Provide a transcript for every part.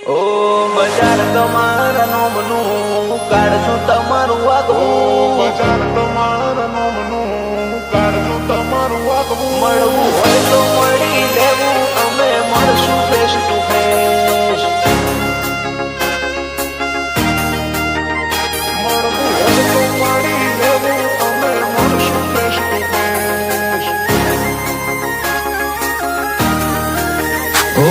ઓ બજાર તમારા નોમનું કાઢશું તમારું આગવું, બજાર તમારા નોમનું કાઢજો તમારું આગવું. મળવું હોય તો મળી લેવું, અમે મળશું ફેસ ટુ ફેસ. મળવું હોય તો મળી લેવું, અમે મળશું ફેસ ટુ ફેસ. ઓ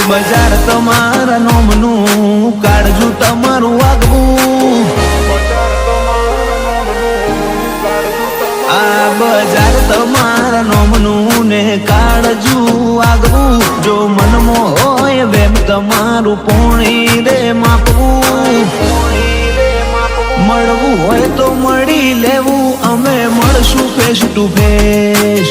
બજાર તમારા નોમનું કાઢશું તમારું આગવું, બજાર તમારા નોમનું કાઢજો આ બજાર તમારા નોમનું ને કાઢજુ આગવું. જો મનમાં હોય વેમ તમારું પોણી રે માપવું, મળવું હોય તો મળી લેવું, અમે મળશું ફેસ ટુ ફેસ.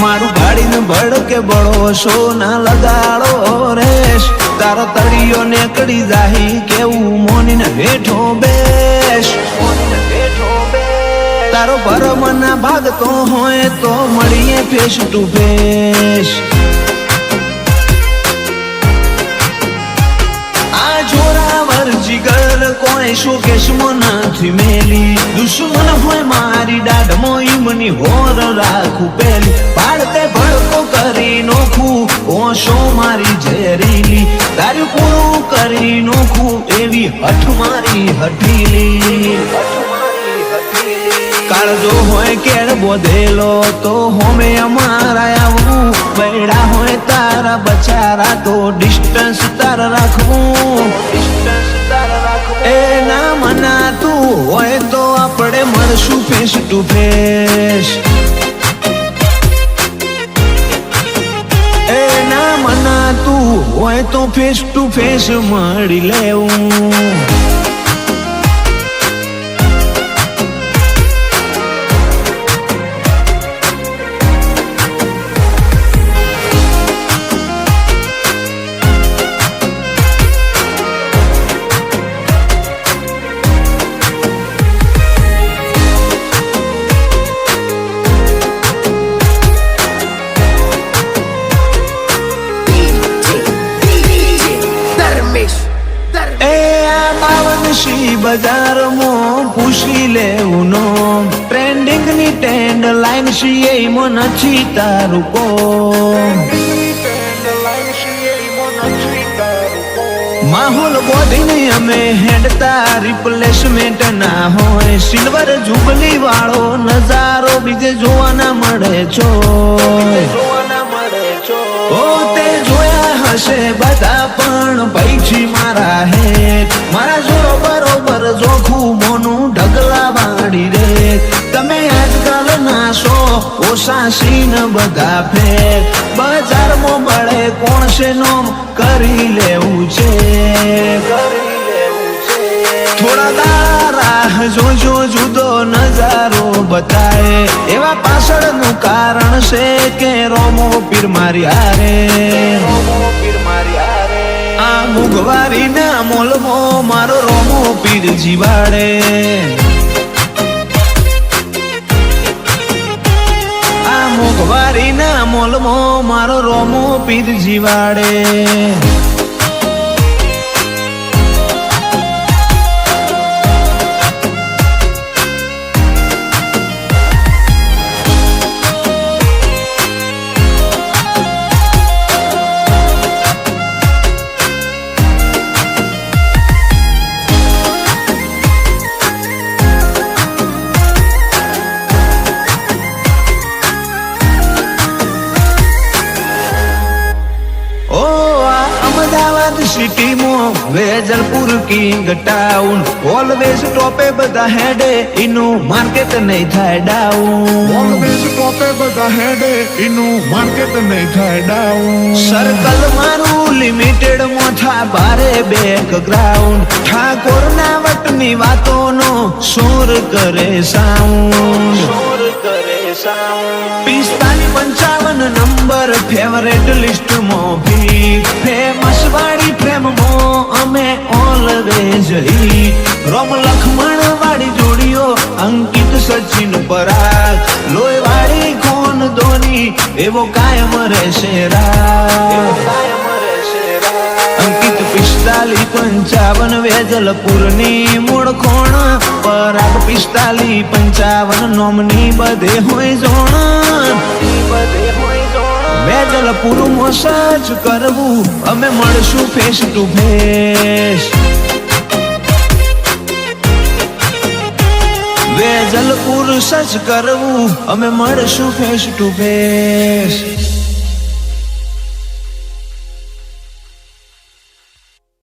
મારું ગાડીને ભડકે બળો સોના લગાડો રેશ, તારો તળિયો નીકળી જાહી કેવું મોનીને બેઠો બેસ. તારો ભરમના ભાગતો હોય તો મળીએ ફેસ ટુ ફેસ. આ જોરાવર જીગર કોઈ શોકેશમાં નથી મેલી, દુશ્મન હોય મારી દાઢમાં ઈમની હોર રાખું પેલી. પાડતે ભડકો કરી નોખું ઓશો મારી ઝેરીલી, તારું પૂરું કરી નોખું એવી હઠ મારી હઠીલી. કાળજો હોય કેળ બોધેલો તો હોમે અમારા આવવું, બૈડા હોય તારા બચારા તો ડિસ્ટન્સ તારા રાખવું. એ ના મનાતું હોય તો આપણે મળશું ફેસ ટુ ફેસ. એ ના મનાતું હોય તો ફેસ ટુ ફેસ મળી લેવું. બજારમાં પૂછી લેવું નો, ટ્રેન્ડિંગ ની ટ્રેન્ડ લાઈન છીએ એમાં નથી તારું કોમ. માહોલ બોધીને અમે હેડતા રિપ્લેસમેન્ટ ના હોય, સિલ્વર જુબલી વાળો નજારો બીજે જોવા ના મળે છો. ઓ તે જોયા હશે બધા પણ પૈછી મારા હેઠ, મારા જોરો બરોબર જોખું મોનું ઢગલા વાળી રે. તમે આજકાલ ના શો ઓછા સીન બધા ફેર, બજારમાં મળે કોણ છે નોમ કરી લેવું છે. થોડા દારા જોજો જુદો નજારો બતાય, એવા પાછળનું કારણ છે કે રોમો પીર મારી હારે. આ મુગવારી ના મોલમાં મારો રોમો પીર જીવાડે. આ મુગવારી ના મોલમાં મારો રોમો પીર જીવાડે. સિટીમાં વેજલપુર કિંગ ટાઉન ઓલવેઝ ટોપે બધા હેડે, એનું માર્કેટ નહીં થાય ડાઉન. ઓલવેઝ ટોપે બધા હેડે, એનું માર્કેટ નહીં થાય ડાઉન. સર્કલ મારું લિમિટેડ માં થા બારે બેકગ્રાઉન્ડ, ઠાકોર ના વટની વાતોનો શોર કરે સાઉન્ડ. 45-55 નંબર ફેવરેટ લિસ્ટમાં ભી, ફેમસ વાળી પ્રેમમાં અમે ઓલવેઝ હિટ. રોમ લખમણ વાળી જોડીઓ અંકિત સચિન પરાગ, લોહી વાળી કોણ ધોની નહીં એવો કાયમ રહેશે અંકિત 4555 વેજલપુરની મૂળ ખોણ પરાગ 4555 નોમની બધે હોય જોણ વેજલપુરમાં સર્ચ કરવું અમે મળશું face to face Vejalpur search કરવું અમે મળશું ફેસ ટુ ફેસ